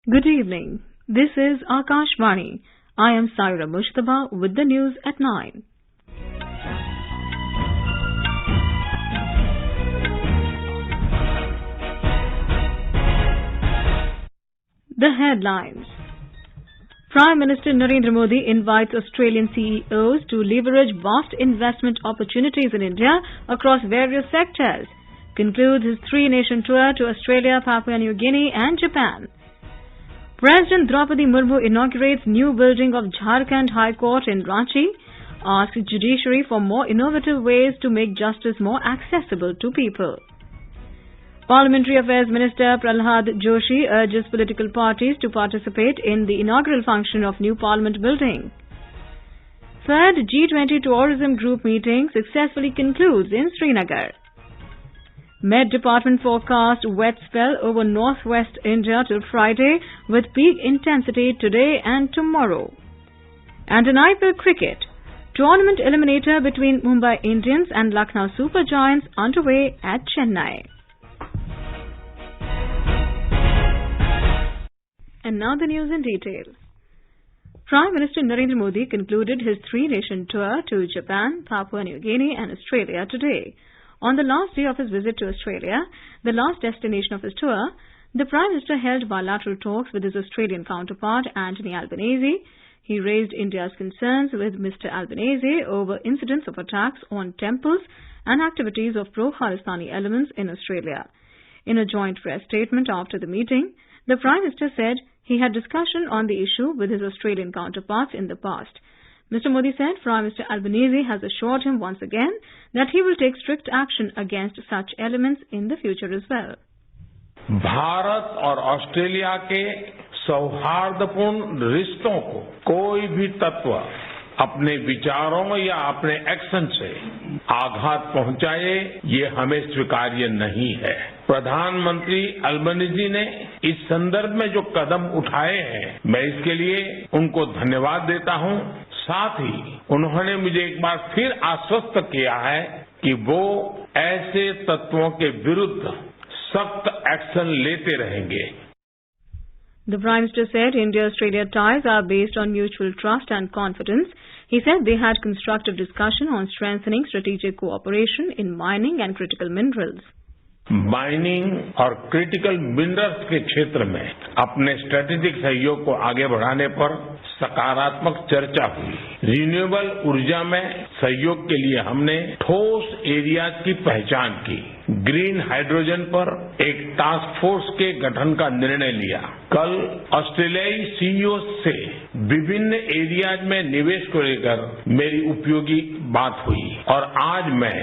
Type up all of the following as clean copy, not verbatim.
Good evening. This is Akashvani. I am Saira Mushtaba with the news at 9. The headlines. Prime Minister Narendra Modi invites Australian CEOs to leverage vast investment opportunities in India across various sectors. Concludes his three-nation tour to Australia, Papua New Guinea and Japan. President Draupadi Murmu inaugurates new building of Jharkhand High Court in Ranchi. Asks judiciary for more innovative ways to make justice more accessible to people. Parliamentary Affairs Minister Prahlad Joshi urges political parties to participate in the inaugural function of new Parliament building. Third G20 Tourism Group meeting successfully concludes in Srinagar. Met Department forecast wet spell over northwest India till Friday with peak intensity today and tomorrow. And in IPL cricket, tournament eliminator between Mumbai Indians and Lucknow Super Giants underway at Chennai. And now the news in detail. Prime Minister Narendra Modi concluded his three-nation tour to Japan, Papua New Guinea and Australia today. On the last day of his visit to Australia, the last destination of his tour, the Prime Minister held bilateral talks with his Australian counterpart Anthony Albanese. He raised India's concerns with Mr. Albanese over incidents of attacks on temples and activities of pro-Khalistani elements in Australia. In a joint press statement after the meeting, the Prime Minister said he had discussion on the issue with his Australian counterparts in the past. Mr. Modi said Prime Minister Albanese has assured him once again that he will take strict action against such elements in the future as well. Bharat और Australia के सौहार्दपूर्ण रिश्तों को कोई भी तत्व अपने विचारों या अपने एक्शन से आघात पहुंचाए, ये हमें स्वीकार्य नहीं है। प्रधानमंत्री अल्बनीजी ने इस संदर्भ में जो कदम उठाए हैं, मैं इसके लिए उनको धन्यवाद देता हूं। साथ ही उन्होंने मुझे एक बार फिर आश्वस्त किया है कि वो ऐसे तत्वों के विरुद्ध सख्त एक्शन लेते रहेंगे। The Prime Minister said India-Australia ties are based on mutual trust and confidence. He said they had constructive discussion on strengthening strategic cooperation in mining and critical minerals. Mining और क्रिटिकल मिनरल्स के क्षेत्र में अपने strategic सहयोग को आगे बढ़ाने पर सकारात्मक चर्चा हुई। रिन्यूएबल ऊर्जा में सहयोग के लिए हमने ठोस एरियाज की पहचान की। ग्रीन हाइड्रोजन पर एक टास्क फोर्स के गठन का निर्णय लिया। कल ऑस्ट्रेलियाई सीईओ से विभिन्न एरियाज में निवेश को लेकर मेरी उपयोगी बात हुई और आज मैं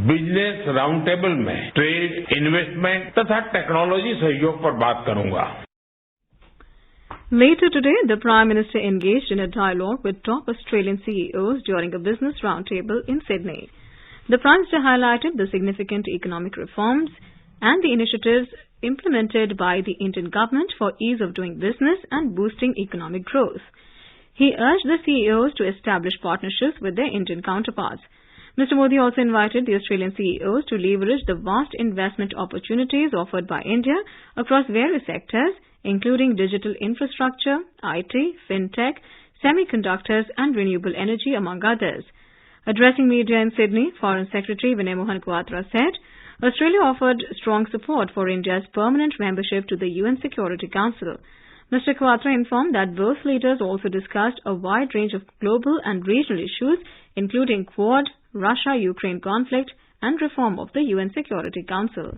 बिजनेस राउंड टेबल में ट्रेड, इन्वेस्टमेंट तथा टेक्नोलॉजी सहयोग पर बात करूंगा। Later today, the Prime Minister engaged in a dialogue with top Australian CEOs during a business roundtable in Sydney. The Prime Minister highlighted the significant economic reforms and the initiatives implemented by the Indian government for ease of doing business and boosting economic growth. He urged the CEOs to establish partnerships with their Indian counterparts. Mr. Modi also invited the Australian CEOs to leverage the vast investment opportunities offered by India across various sectors, including digital infrastructure, IT, fintech, semiconductors and renewable energy, among others. Addressing media in Sydney, Foreign Secretary Vinay Mohan Kwatra said Australia offered strong support for India's permanent membership to the UN Security Council. Mr. Kwatra informed that both leaders also discussed a wide range of global and regional issues, including Quad, Russia-Ukraine conflict and reform of the UN Security Council.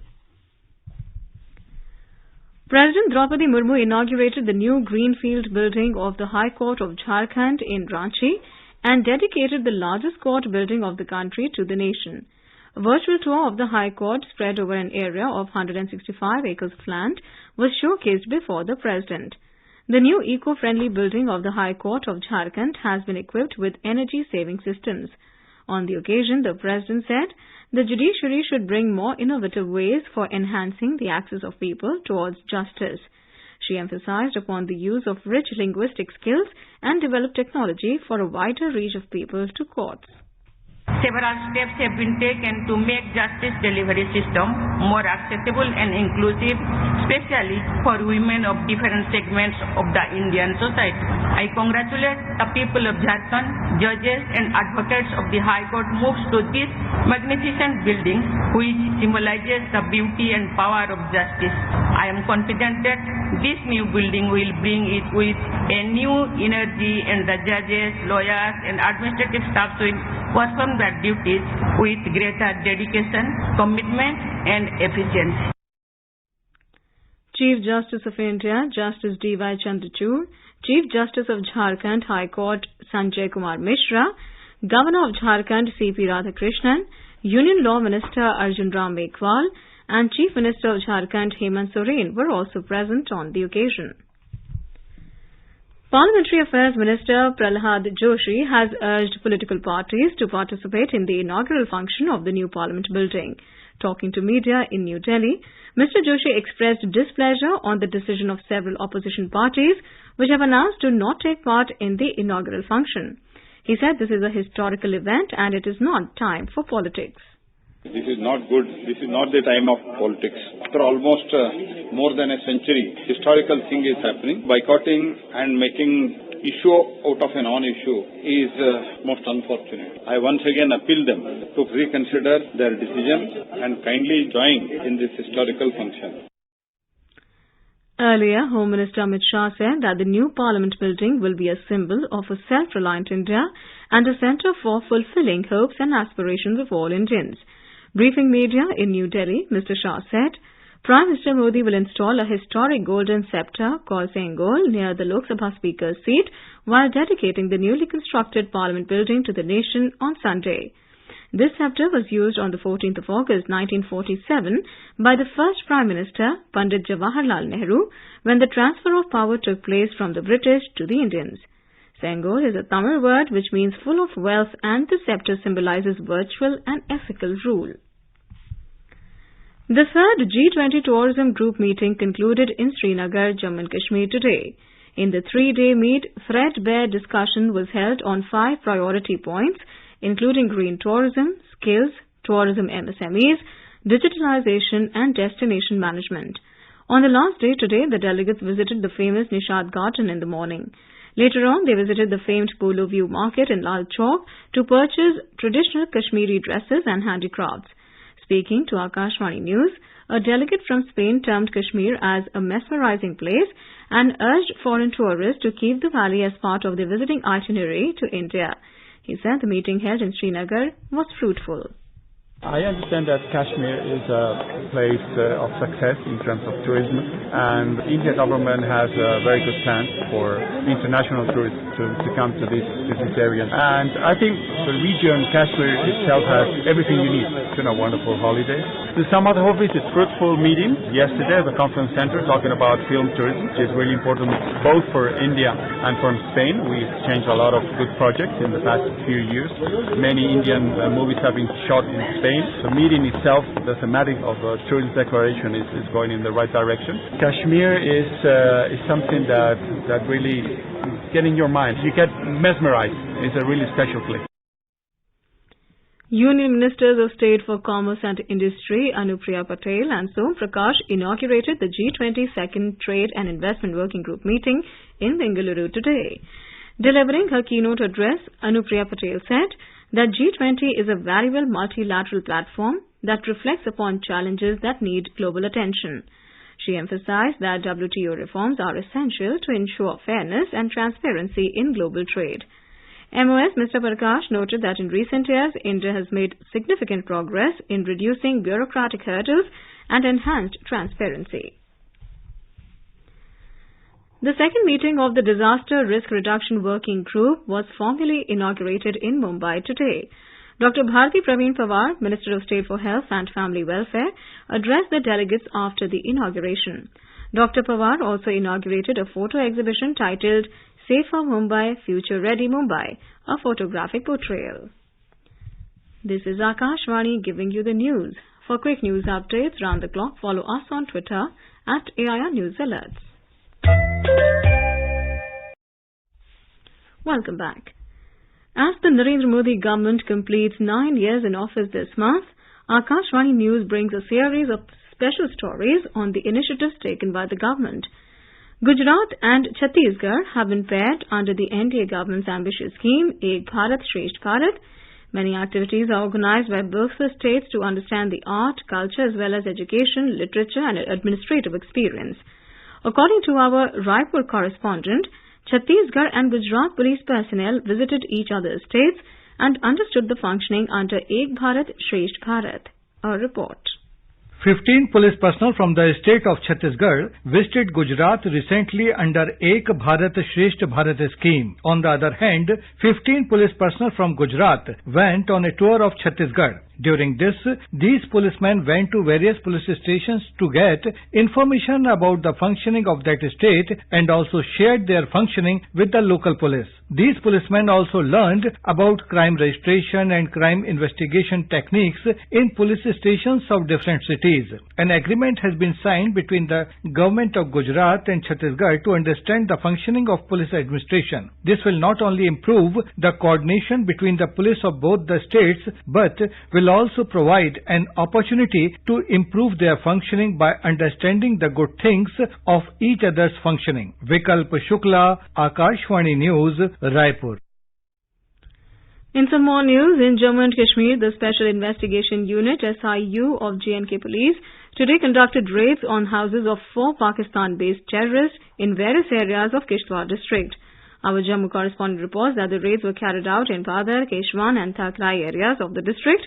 President Draupadi Murmu inaugurated the new greenfield building of the High Court of Jharkhand in Ranchi and dedicated the largest court building of the country to the nation. A virtual tour of the High Court, spread over an area of 165 acres of land, was showcased before the President. The new eco-friendly building of the High Court of Jharkhand has been equipped with energy-saving systems. On the occasion, the President said the judiciary should bring more innovative ways for enhancing the access of people towards justice. She emphasized upon the use of rich linguistic skills and developed technology for a wider reach of people to courts. Several steps have been taken to make justice delivery system more accessible and inclusive, especially for women of different segments of the Indian society. I congratulate the people of Jharkhand, judges and advocates of the High Court moves to this magnificent building which symbolizes the beauty and power of justice. I am confident that this new building will bring it with a new energy and the judges, lawyers and administrative staff will perform their duties with greater dedication, commitment and efficiency. Chief Justice of India, Justice D.Y. Chandrachud, Chief Justice of Jharkhand High Court Sanjay Kumar Mishra, Governor of Jharkhand C.P. Radhakrishnan, Union Law Minister Arjun Ram Meghwal and Chief Minister of Jharkhand Hemant Soren were also present on the occasion. Parliamentary Affairs Minister Prahlad Joshi has urged political parties to participate in the inaugural function of the new Parliament building. Talking to media in New Delhi, Mr. Joshi expressed displeasure on the decision of several opposition parties which have announced to not take part in the inaugural function. He said this is a historical event and it is not time for politics. This is not good. This is not the time of politics. After almost more than a century, historical thing is happening. Boycotting and making issue out of a non-issue is most unfortunate. I once again appeal them to reconsider their decision and kindly join in this historical function. Earlier, Home Minister Amit Shah said that the new Parliament building will be a symbol of a self-reliant India and a centre for fulfilling hopes and aspirations of all Indians. Briefing media in New Delhi, Mr. Shah said, Prime Minister Modi will install a historic golden sceptre called Sengol near the Lok Sabha Speaker's seat while dedicating the newly constructed Parliament building to the nation on Sunday. This sceptre was used on the 14th of August 1947 by the first Prime Minister, Pandit Jawaharlal Nehru, when the transfer of power took place from the British to the Indians. Sengol is a Tamil word which means full of wealth and the sceptre symbolizes virtual and ethical rule. The third G20 Tourism Group meeting concluded in Srinagar, Jammu and Kashmir today. In the three-day meet, threadbare discussion was held on 5 priority points, including green tourism, skills, tourism MSMEs, digitalization and destination management. On the last day today, the delegates visited the famous Nishad Garden in the morning. Later on, they visited the famed Polo View Market in Lal Chowk to purchase traditional Kashmiri dresses and handicrafts. Speaking to Akashvani News, a delegate from Spain termed Kashmir as a mesmerizing place and urged foreign tourists to keep the valley as part of their visiting itinerary to India. He said the meeting held in Srinagar was fruitful. I understand that Kashmir is a place of success in terms of tourism, and the Indian government has a very good plan for international tourists to come to this area. And I think the region, Kashmir itself, has everything you need. It's been a wonderful holiday. To sum up, hopefully it's a fruitful meeting yesterday at the conference center talking about film tourism, which is really important both for India and for Spain. We exchanged a lot of good projects in the past few years. Many Indian movies have been shot in Spain. The meeting itself, the thematic of the tourism declaration is going in the right direction. Kashmir is something that really gets in your mind. You get mesmerized. It's a really special place. Union Ministers of State for Commerce and Industry Anupriya Patel and Som Prakash inaugurated the G20 Second Trade and Investment Working Group meeting in Bengaluru today. Delivering her keynote address, Anupriya Patel said that G20 is a valuable multilateral platform that reflects upon challenges that need global attention. She emphasized that WTO reforms are essential to ensure fairness and transparency in global trade. MOS Mr. Prakash noted that in recent years, India has made significant progress in reducing bureaucratic hurdles and enhanced transparency. The second meeting of the Disaster Risk Reduction Working Group was formally inaugurated in Mumbai today. Dr. Bharti Praveen Pawar, Minister of State for Health and Family Welfare, addressed the delegates after the inauguration. Dr. Pawar also inaugurated a photo exhibition titled Safer Mumbai, Future Ready Mumbai, a photographic portrayal. This is Akashvani giving you the news. For quick news updates round the clock, follow us on Twitter at AIR News Alerts. Welcome back. As the Narendra Modi government completes 9 years in office this month, Akashvani News brings a series of special stories on the initiatives taken by the government. Gujarat and Chhattisgarh have been paired under the NDA government's ambitious scheme, Ek Bharat Shresth Bharat. Many activities are organized by both the states to understand the art, culture as well as education, literature and administrative experience. According to our Raipur correspondent, Chhattisgarh and Gujarat police personnel visited each other's states and understood the functioning under Ek Bharat Shresth Bharat. A report. 15 police personnel from the state of Chhattisgarh visited Gujarat recently under Ek Bharat Shresth Bharat scheme. On the other hand, 15 police personnel from Gujarat went on a tour of Chhattisgarh. During this, these policemen went to various police stations to get information about the functioning of that state and also shared their functioning with the local police. These policemen also learned about crime registration and crime investigation techniques in police stations of different cities. An agreement has been signed between the government of Gujarat and Chhattisgarh to understand the functioning of police administration. This will not only improve the coordination between the police of both the states, but will also provide an opportunity to improve their functioning by understanding the good things of each other's functioning. Vikalp Shukla, Akashvani News, Raipur. In some more news, in Jammu and Kashmir, the Special Investigation Unit SIU of J&K Police today conducted raids on houses of 4 Pakistan-based terrorists in various areas of Kishtwar district. Our Jammu correspondent reports that the raids were carried out in Padar, Keshwan and Thaklai areas of the district.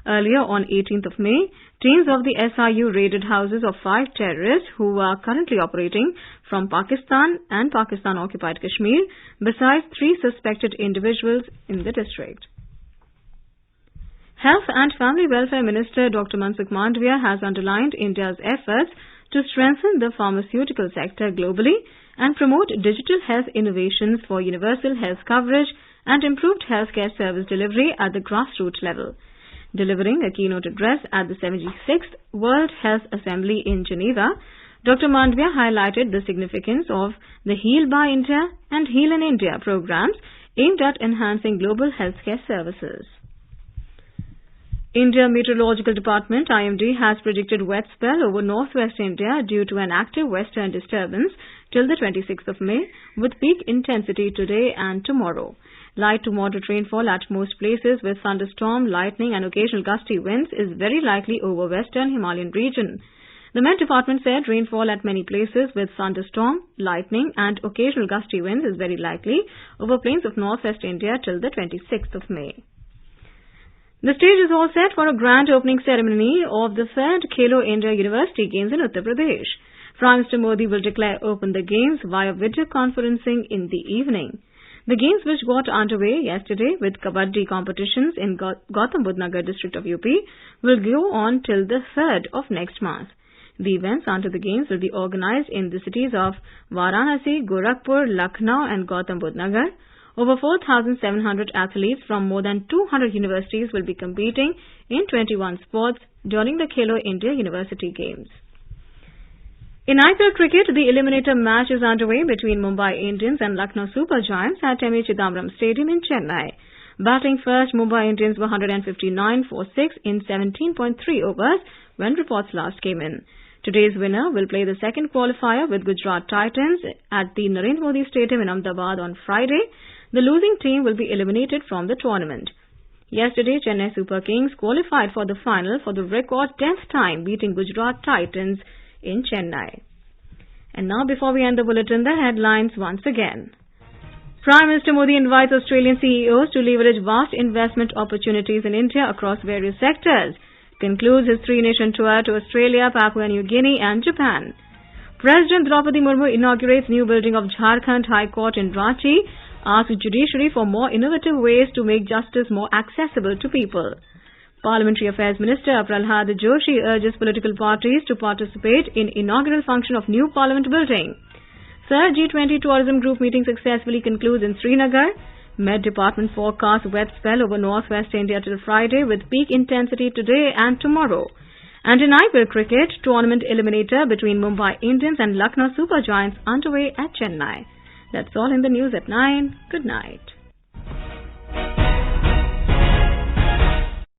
Earlier on 18th of May, teams of the SIU raided houses of 5 terrorists who are currently operating from Pakistan and Pakistan-occupied Kashmir, besides 3 suspected individuals in the district. Health and Family Welfare Minister Dr. Mansukh Mandavia has underlined India's efforts to strengthen the pharmaceutical sector globally and promote digital health innovations for universal health coverage and improved healthcare service delivery at the grassroots level. Delivering a keynote address at the 76th World Health Assembly in Geneva, Dr. Mandavia highlighted the significance of the Heal by India and Heal in India programs aimed at enhancing global healthcare services. India Meteorological Department IMD has predicted wet spell over northwest India due to an active western disturbance till the 26th of May with peak intensity today and tomorrow. Light to moderate rainfall at most places with thunderstorm, lightning and occasional gusty winds is very likely over western Himalayan region. The Met Department said rainfall at many places with thunderstorm, lightning and occasional gusty winds is very likely over plains of northwest India till the 26th of May. The stage is all set for a grand opening ceremony of the 3rd Khelo India University Games in Uttar Pradesh. Prime Minister Modi will declare open the Games via video conferencing in the evening. The Games, which got underway yesterday with Kabaddi competitions in Gautam Budh Nagar district of UP, will go on till the 3rd of next month. The events under the Games will be organized in the cities of Varanasi, Gorakhpur, Lucknow and Gautam Budh Nagar. Over 4,700 athletes from more than 200 universities will be competing in 21 sports during the Khelo India University Games. In IPL cricket, the eliminator match is underway between Mumbai Indians and Lucknow Super Giants at M.A. Chidambaram Stadium in Chennai. Batting first, Mumbai Indians were 159 for 6 in 17.3 overs when reports last came in. Today's winner will play the second qualifier with Gujarat Titans at the Narendra Modi Stadium in Ahmedabad on Friday. The losing team will be eliminated from the tournament. Yesterday, Chennai Super Kings qualified for the final for the record 10th time, beating Gujarat Titans in Chennai. And now, before we end the bulletin, the headlines once again. Prime Minister Modi invites Australian CEOs to leverage vast investment opportunities in India across various sectors. Concludes his 3-nation tour to Australia, Papua New Guinea and Japan. President Draupadi Murmu inaugurates new building of Jharkhand High Court in Ranchi. Asks judiciary for more innovative ways to make justice more accessible to people. Parliamentary Affairs Minister Prahlad Joshi urges political parties to participate in inaugural function of new Parliament building. Third G20 Tourism Group meeting successfully concludes in Srinagar. Met Department forecasts wet spell over northwest India till Friday with peak intensity today and tomorrow. And in IPL cricket, tournament eliminator between Mumbai Indians and Lucknow Super Giants underway at Chennai. That's all in the news at 9. Good night.